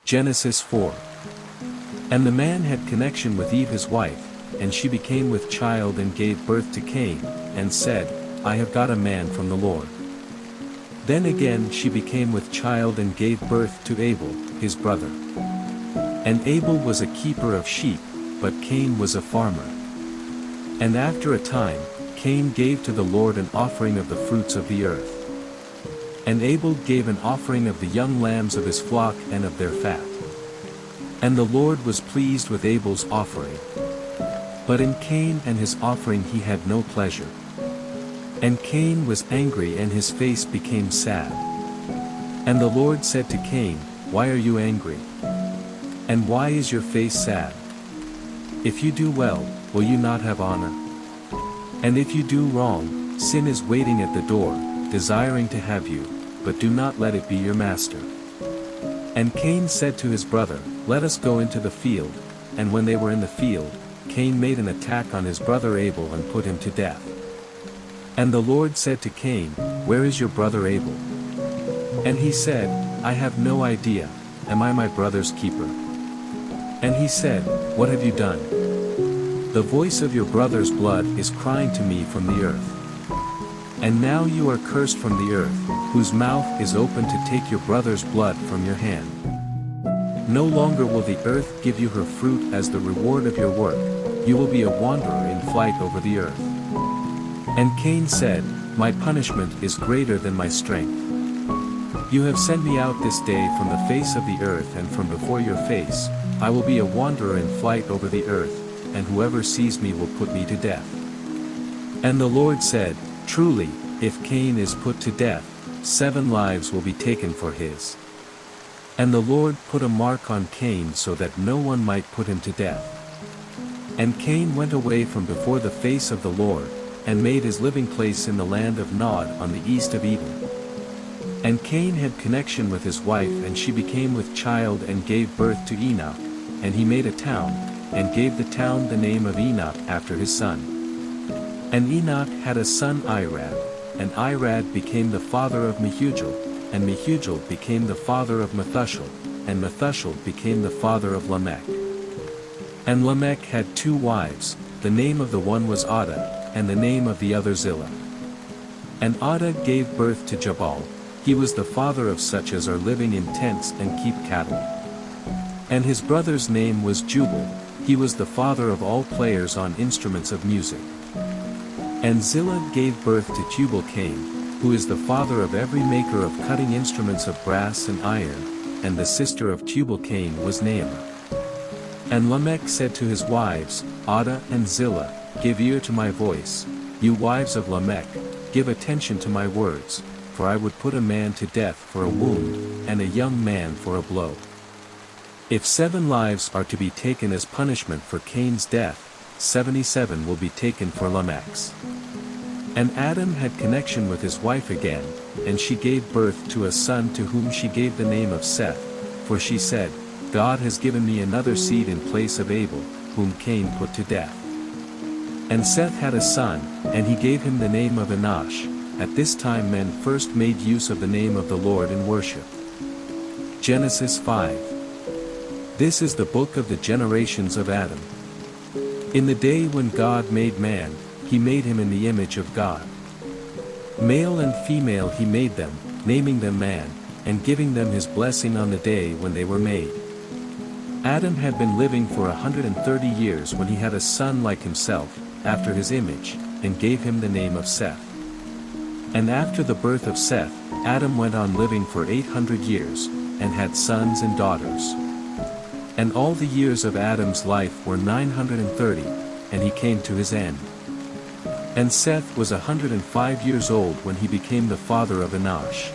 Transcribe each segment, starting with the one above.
Genesis 4. And the man had connection with Eve his wife, and she became with child and gave birth to Cain, and said, I have got a man from the Lord. Then again she became with child and gave birth to Abel, his brother. And Abel was a keeper of sheep, but Cain was a farmer. And after a time, Cain gave to the Lord an offering of the fruits of the earth. And Abel gave an offering of the young lambs of his flock and of their fat. And the Lord was pleased with Abel's offering. But in Cain and his offering he had no pleasure. And Cain was angry and his face became sad. And the Lord said to Cain, Why are you angry? And why is your face sad? If you do well, will you not have honor? And if you do wrong, sin is waiting at the door, desiring to have you, but do not let it be your master. And Cain said to his brother, Let us go into the field. And when they were in the field, Cain made an attack on his brother Abel and put him to death. And the Lord said to Cain, Where is your brother Abel? And he said, I have no idea, am I my brother's keeper? And he said, What have you done? The voice of your brother's blood is crying to me from the earth. And now you are cursed from the earth, whose mouth is open to take your brother's blood from your hand. No longer will the earth give you her fruit as the reward of your work, you will be a wanderer in flight over the earth. And Cain said, My punishment is greater than my strength. You have sent me out this day from the face of the earth, and from before your face, I will be a wanderer in flight over the earth, and whoever sees me will put me to death. And the Lord said, Truly, if Cain is put to death, 7 lives will be taken for his. And the Lord put a mark on Cain so that no one might put him to death. And Cain went away from before the face of the Lord, and made his living place in the land of Nod on the east of Eden. And Cain had connection with his wife, and she became with child and gave birth to Enoch, and he made a town, and gave the town the name of Enoch after his son. And Enoch had a son Irad, and Irad became the father of Mehujael, and Mehujael became the father of Methuselah, and Methuselah became the father of Lamech. And Lamech had 2 wives, the name of the one was Adah, and the name of the other Zillah. And Adah gave birth to Jabal, he was the father of such as are living in tents and keep cattle. And his brother's name was Jubal, he was the father of all players on instruments of music. And Zillah gave birth to Tubal-Cain, who is the father of every maker of cutting instruments of brass and iron, and the sister of Tubal-Cain was Naamah. And Lamech said to his wives, Adah and Zillah, Give ear to my voice, you wives of Lamech, give attention to my words, for I would put a man to death for a wound, and a young man for a blow. If 7 lives are to be taken as punishment for Cain's death, 77 will be taken for Lamech's. And Adam had connection with his wife again, and she gave birth to a son to whom she gave the name of Seth, for she said, God has given me another seed in place of Abel, whom Cain put to death. And Seth had a son, and he gave him the name of Enosh. At this time men first made use of the name of the Lord in worship. Genesis 5. This is the book of the generations of Adam. In the day when God made man, he made him in the image of God. Male and female he made them, naming them man, and giving them his blessing on the day when they were made. Adam had been living for 130 years when he had a son like himself, after his image, and gave him the name of Seth. And after the birth of Seth, Adam went on living for 800 years, and had sons and daughters. And all the years of Adam's life were 930, and he came to his end. And Seth was 105 years old when he became the father of Enosh.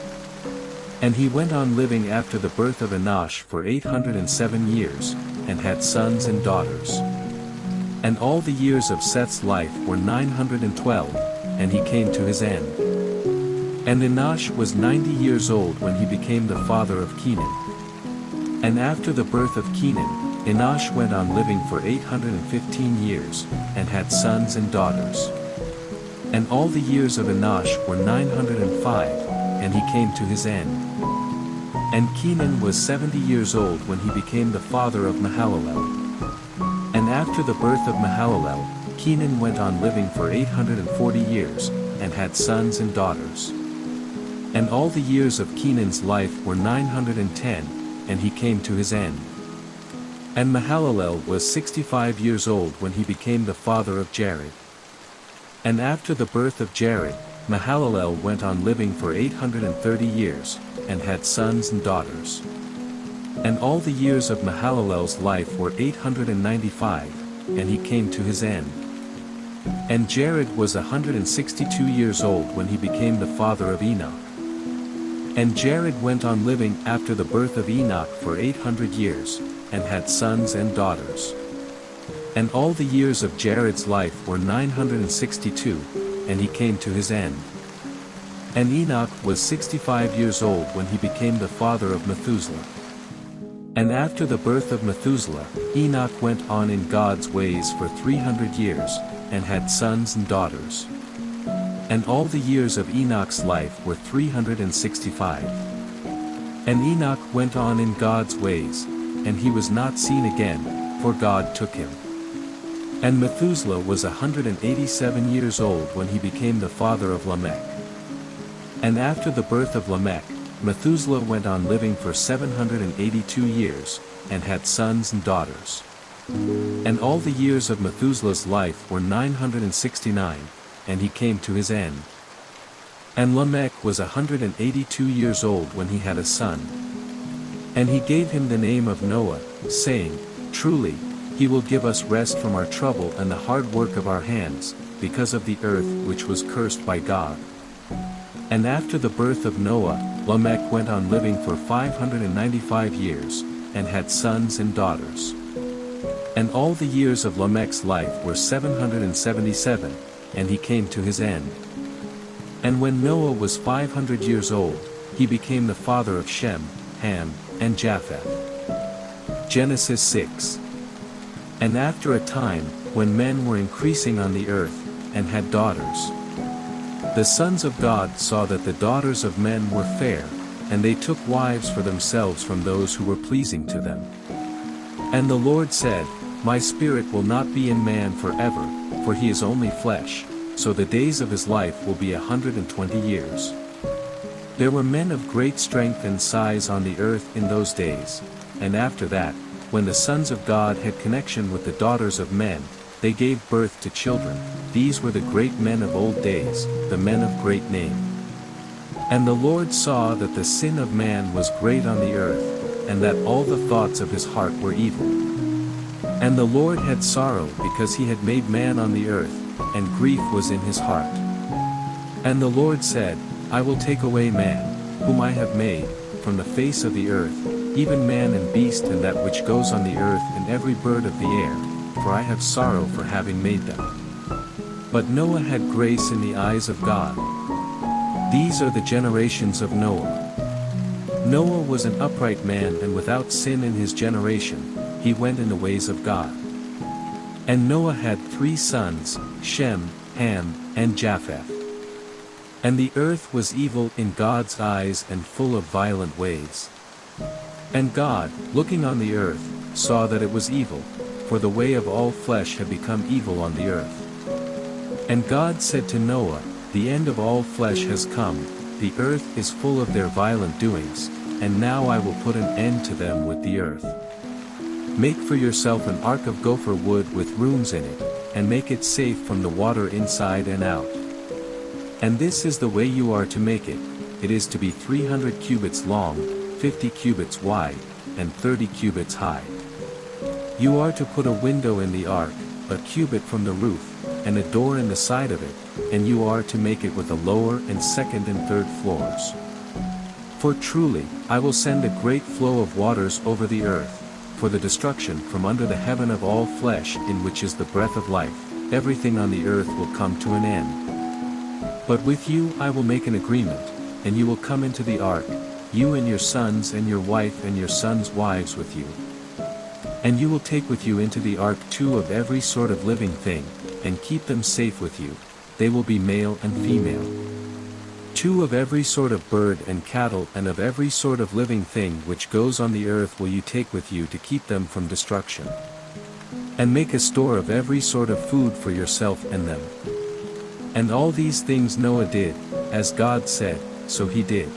And he went on living after the birth of Enosh for 807 years, and had sons and daughters. And all the years of Seth's life were 912, and he came to his end. And Enosh was 90 years old when he became the father of Kenan. And after the birth of Kenan, Enosh went on living for 815 years, and had sons and daughters. And all the years of Enosh were 905, and he came to his end. And Kenan was 70 years old when he became the father of Mahalalel. And after the birth of Mahalalel, Kenan went on living for 840 years, and had sons and daughters. And all the years of Kenan's life were 910, and he came to his end. And Mahalalel was 65 years old when he became the father of Jared. And after the birth of Jared, Mahalalel went on living for 830 years, and had sons and daughters. And all the years of Mahalalel's life were 895, and he came to his end. And Jared was 162 years old when he became the father of Enoch. And Jared went on living after the birth of Enoch for 800 years, and had sons and daughters. And all the years of Jared's life were 962, and he came to his end. And Enoch was 65 years old when he became the father of Methuselah. And after the birth of Methuselah, Enoch went on in God's ways for 300 years, and had sons and daughters. And all the years of Enoch's life were 365. And Enoch went on in God's ways, and he was not seen again, for God took him. And Methuselah was 187 years old when he became the father of Lamech. And after the birth of Lamech, Methuselah went on living for 782 years, and had sons and daughters. And all the years of Methuselah's life were 969, and he came to his end. And Lamech was 182 years old when he had a son. And he gave him the name of Noah, saying, Truly, he will give us rest from our trouble and the hard work of our hands, because of the earth which was cursed by God. And after the birth of Noah, Lamech went on living for 595 years, and had sons and daughters. And all the years of Lamech's life were 777, and he came to his end. And when Noah was 500 years old, he became the father of Shem, Ham, and Japheth. Genesis 6. And after a time, when men were increasing on the earth, and had daughters, the sons of God saw that the daughters of men were fair, and they took wives for themselves from those who were pleasing to them. And the Lord said, My spirit will not be in man forever, for he is only flesh, so the days of his life will be 120 years. There were men of great strength and size on the earth in those days, and after that, when the sons of God had connection with the daughters of men, they gave birth to children. These were the great men of old days, the men of great name. And the Lord saw that the sin of man was great on the earth, and that all the thoughts of his heart were evil. And the Lord had sorrow because he had made man on the earth, and grief was in his heart. And the Lord said, I will take away man, whom I have made, from the face of the earth, even man and beast and that which goes on the earth and every bird of the air, for I have sorrow for having made them. But Noah had grace in the eyes of God. These are the generations of Noah. Noah was an upright man and without sin in his generation, he went in the ways of God. And Noah had 3 sons, Shem, Ham, and Japheth. And the earth was evil in God's eyes and full of violent ways. And God, looking on the earth, saw that it was evil, for the way of all flesh had become evil on the earth. And God said to Noah, The end of all flesh has come, the earth is full of their violent doings, and now I will put an end to them with the earth. Make for yourself an ark of gopher wood with rooms in it, and make it safe from the water inside and out. And this is the way you are to make it, it is to be 300 cubits long, 50 cubits wide, and 30 cubits high. You are to put a window in the ark, a cubit from the roof, and a door in the side of it, and you are to make it with a lower and second and third floors. For truly, I will send a great flow of waters over the earth, for the destruction from under the heaven of all flesh in which is the breath of life, everything on the earth will come to an end. But with you I will make an agreement, and you will come into the ark, you and your sons and your wife and your sons' wives with you. And you will take with you into the ark 2 of every sort of living thing, and keep them safe with you, they will be male and female. 2 of every sort of bird and cattle and of every sort of living thing which goes on the earth will you take with you to keep them from destruction. And make a store of every sort of food for yourself and them. And all these things Noah did, as God said, so he did.